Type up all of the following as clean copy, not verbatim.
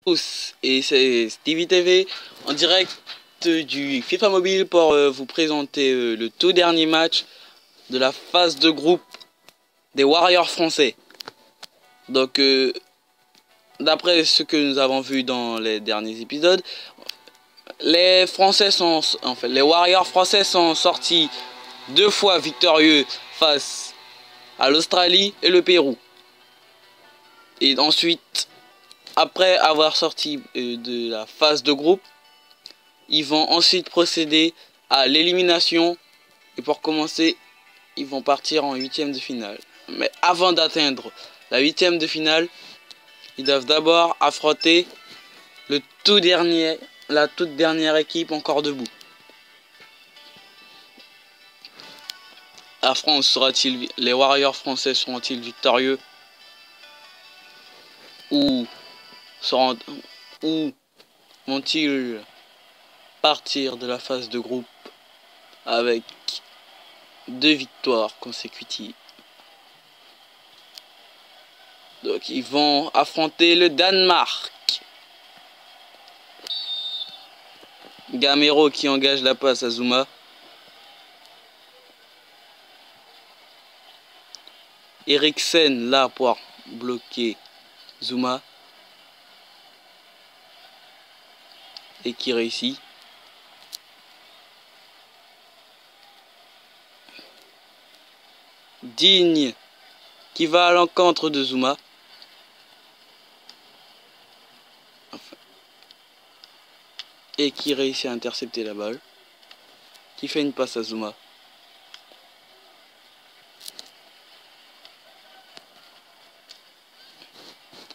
Tous, et c'est Stevie TV en direct du FIFA Mobile pour vous présenter le tout dernier match de la phase de groupe des Warriors français. Donc d'après ce que nous avons vu dans les derniers épisodes, les Warriors français sont sortis 2 fois victorieux face à l'Australie et le Pérou. Et ensuite, après avoir sorti de la phase de groupe, ils vont ensuite procéder à l'élimination. Et pour commencer, ils vont partir en huitième de finale. Mais avant d'atteindre la huitième de finale, ils doivent d'abord affronter la toute dernière équipe encore debout. Les Warriors français seront-ils victorieux ou vont-ils partir de la phase de groupe avec 2 victoires consécutives? Donc ils vont affronter le Danemark. Gamero qui engage la passe à Zouma. Eriksen là pour bloquer Zouma. Et qui réussit. Digne qui va à l'encontre de Zouma. Et qui réussit à intercepter la balle. Qui fait une passe à Zouma.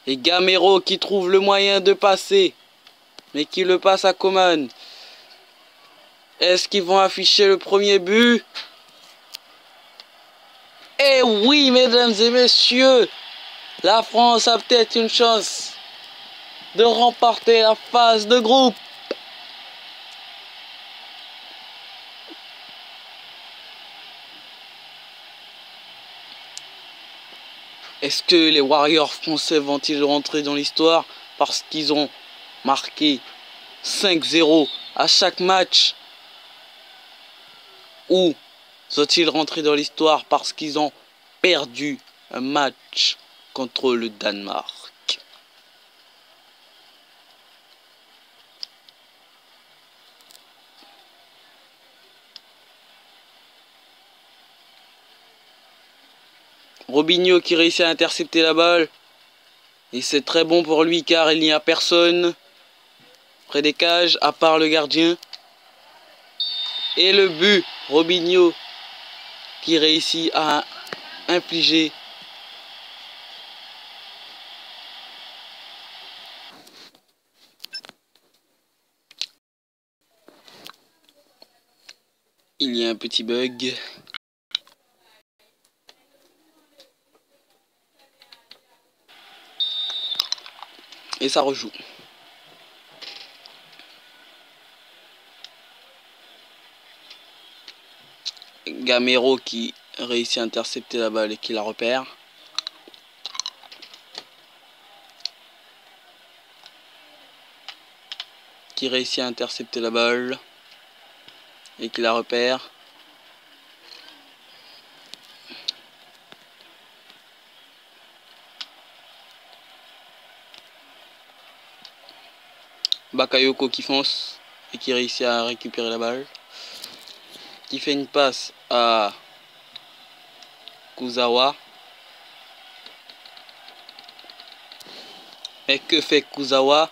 Et Gamero qui trouve le moyen de passer. Mais qui le passe à Coman. Est-ce qu'ils vont afficher le premier but? Eh oui, mesdames et messieurs, la France a peut-être une chance de remporter la phase de groupe. Est-ce que les Warriors français vont-ils rentrer dans l'histoire parce qu'ils ont marqué 5-0 à chaque match? Ou sont-ils rentrés dans l'histoire parce qu'ils ont perdu un match contre le Danemark? Robinho qui réussit à intercepter la balle. Et c'est très bon pour lui car il n'y a personne près des cages à part le gardien. Et le but, Robinho qui réussit à infliger il y a un petit bug. Et ça rejoue. Gamero qui réussit à intercepter la balle et qui la repère. Qui réussit à intercepter la balle et qui la repère. Bakayoko qui fonce et qui réussit à récupérer la balle. Qui fait une passe à Kuzawa. Et que fait Kuzawa?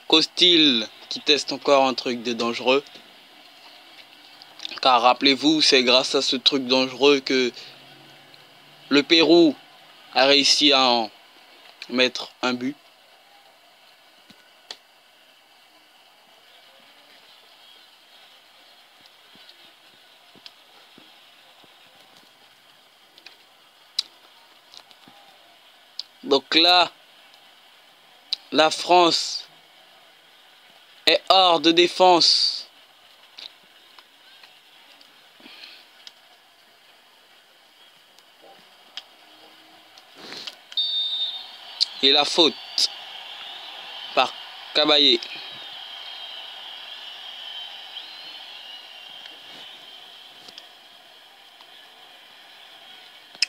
Costil qui teste encore un truc de dangereux. Car rappelez-vous, c'est grâce à ce truc dangereux que le Pérou a réussi à en mettre un but. Donc là, la France est hors de défense. Et la faute par Caballé.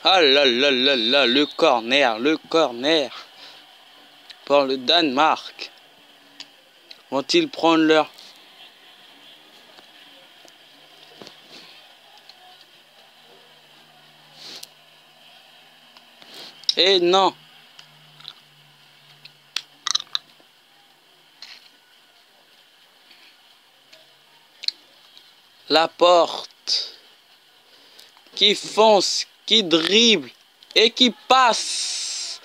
Ah là là là là, le corner pour le Danemark. Vont-ils prendre leur... Eh non. Laporte qui fonce, qui dribble et qui passe.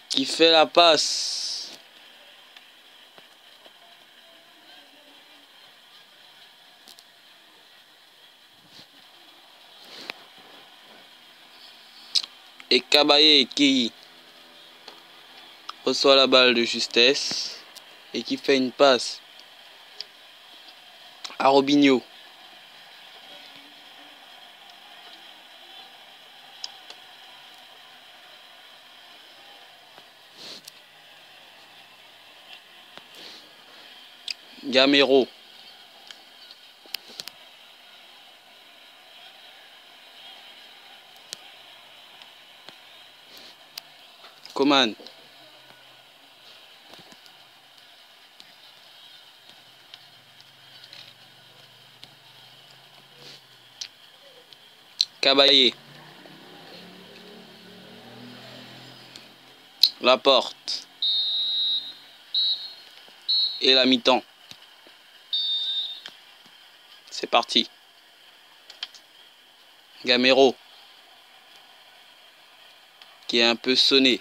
Qui fait la passe. Et Caballé qui reçoit la balle de justesse et qui fait une passe à Robinho. Gamero. Coman. Caballé. Laporte. Et la mi-temps. C'est parti. Gamero. Qui est un peu sonné.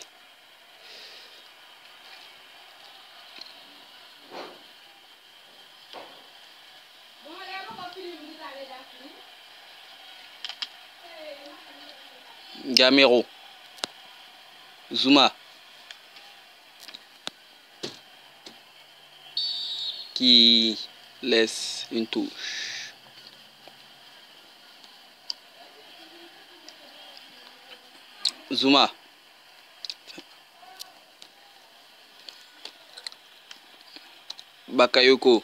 Gamero. Zouma. Qui laisse une touche. Zouma. Bakayoko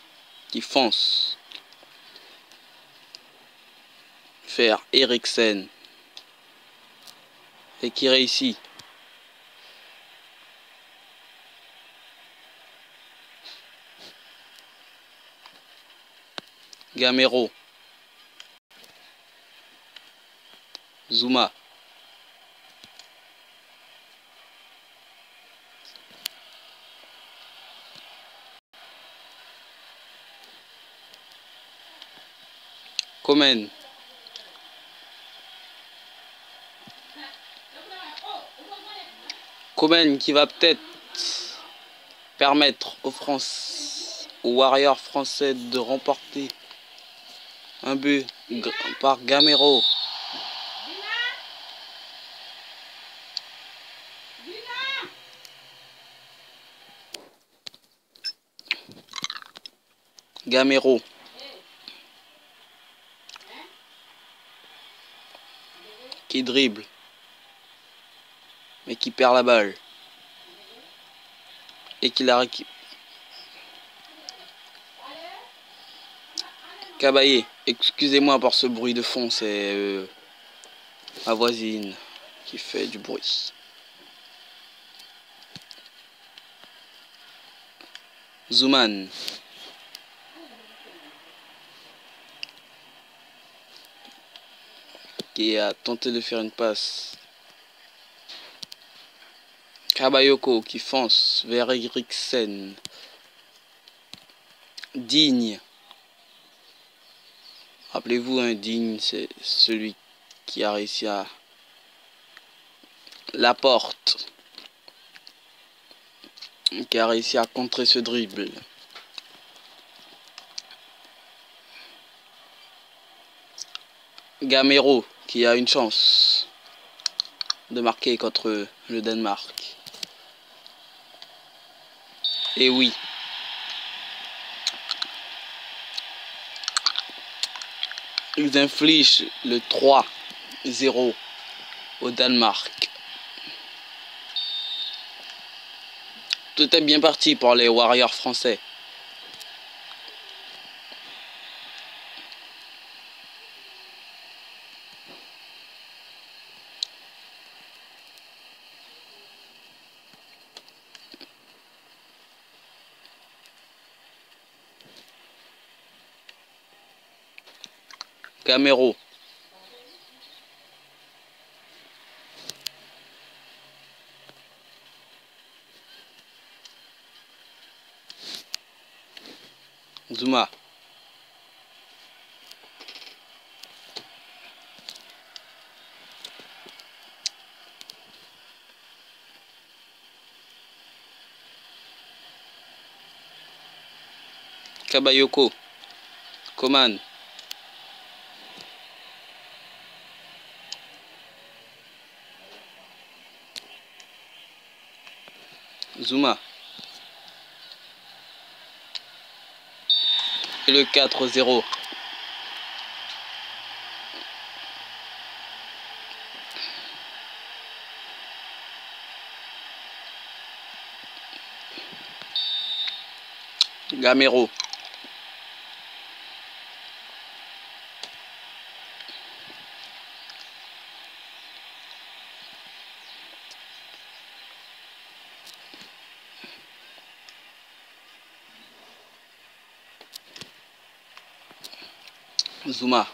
qui fonce. Faire Eriksen. Et qui réussit. Gamero. Zouma. Coman. Coman qui va peut-être permettre aux Warriors français de remporter un but par Gamero. Gamero. Qui dribble. Mais qui perd la balle. Et qui la récupère. Caballé. Excusez-moi pour ce bruit de fond. C'est ma voisine qui fait du bruit. Zouman. Qui a tenté de faire une passe. Kabayoko qui fonce vers Eriksen. Digne. Rappelez-vous, un digne, c'est celui qui a réussi à... Laporte. Qui a réussi à contrer ce dribble. Gamero qui a une chance de marquer contre le Danemark. Et oui. Ils infligent le 3-0 au Danemark. Tout est bien parti pour les Warriors français. Gamero. Zouma. Kabayoko. Coman. Zouma. Et le 4-0. Gamero. Zouma.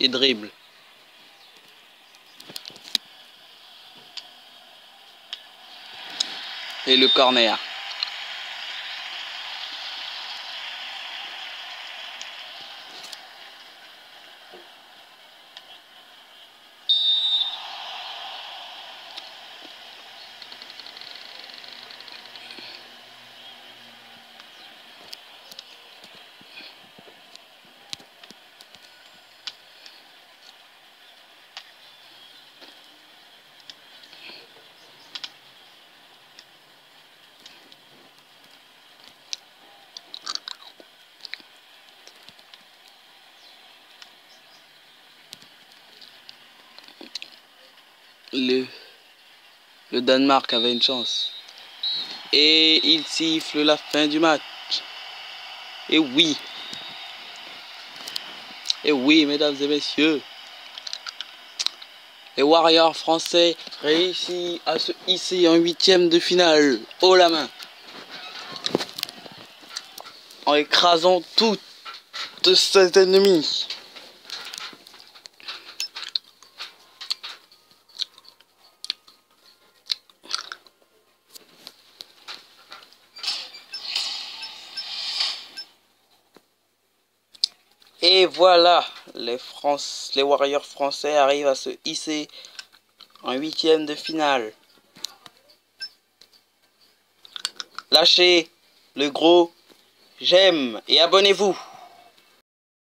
Et dribble. Et le corner. Le Danemark avait une chance. Et il siffle la fin du match. Et oui. Et oui, mesdames et messieurs. Les Warriors français réussissent à se hisser en 8e de finale. Haut la main. En écrasant tout cet ennemi. Et voilà, les Warriors français arrivent à se hisser en 8e de finale. Lâchez le gros j'aime et abonnez-vous.